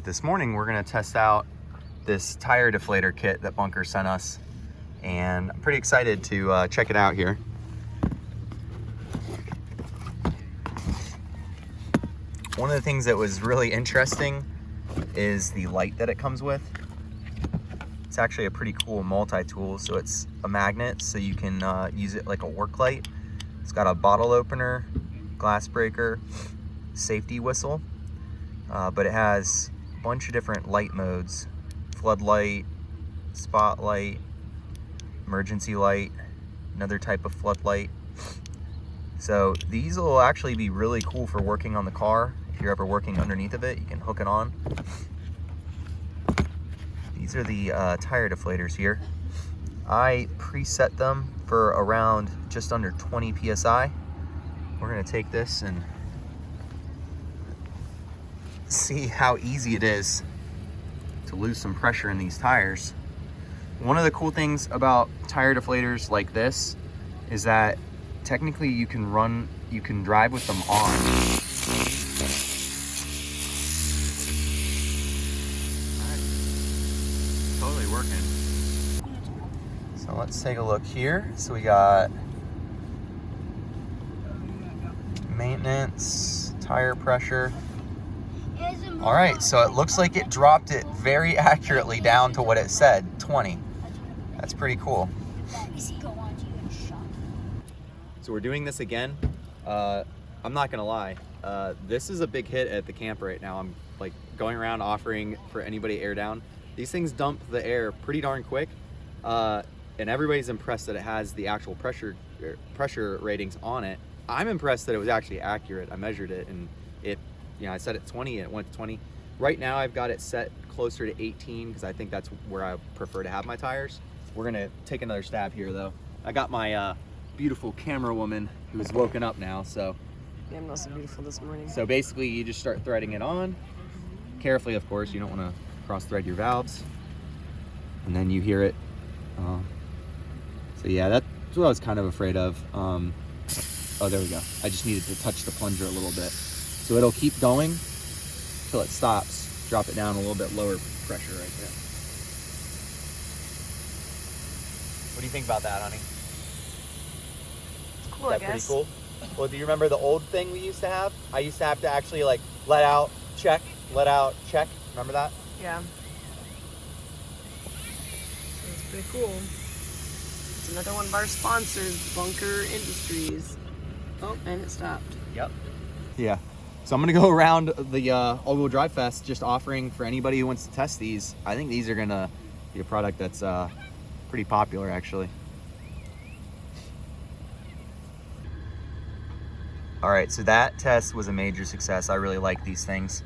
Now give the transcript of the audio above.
This morning we're gonna test out this tire deflator kit that Bunker sent us, and I'm pretty excited to check it out here. One of the things that was really interesting is the light that it comes with. It's actually a pretty cool multi-tool. So it's a magnet, so you can use it like a work light. It's got a bottle opener, glass breaker, safety whistle, but it has a bunch of different light modes: floodlight, spotlight, emergency light, another type of floodlight. So these will actually be really cool for working on the car. If you're ever working underneath of it, you can hook it on. These are the tire deflators here. I preset them for around just under 20 PSI. We're gonna take this and see how easy it is to lose some pressure in these tires. One of the cool things about tire deflators like this is that technically you can drive with them on. Totally working. So let's take a look here. So we got maintenance, tire pressure. All right, so it looks like it dropped it very accurately down to what it said, 20. That's pretty cool. So we're doing this again. I'm not gonna lie, this is a big hit at the camp right now. I'm like going around offering for anybody air down. These things dump the air pretty darn quick, and everybody's impressed that it has the actual pressure ratings on it. I'm impressed that it was actually accurate. I measured it, and I set it 20 and it went to 20. Right now I've got it set closer to 18 because I think that's where I prefer to have my tires. We're gonna take another stab here though. I got my beautiful camera woman who's woken up now, so. Yeah, I'm not so beautiful this morning. So basically you just start threading it on. Carefully, of course, you don't wanna cross thread your valves. And then you hear it. So yeah, that's what I was kind of afraid of. Oh, there we go. I just needed to touch the plunger a little bit. So it'll keep going till it stops. Drop it down a little bit lower pressure right there. What do you think about that, honey? It's cool, Is I that guess. pretty cool? Well, do you remember the old thing we used to have? I used to have to actually like let out, check, let out, check. Remember that? Yeah. It's pretty cool. It's another one of our sponsors, Bunker Industries. Oh, and it stopped. Yep. Yeah. So I'm gonna go around the all-wheel drive fest just offering for anybody who wants to test these. I think these are gonna be a product that's pretty popular actually. All right, so that test was a major success. I really like these things.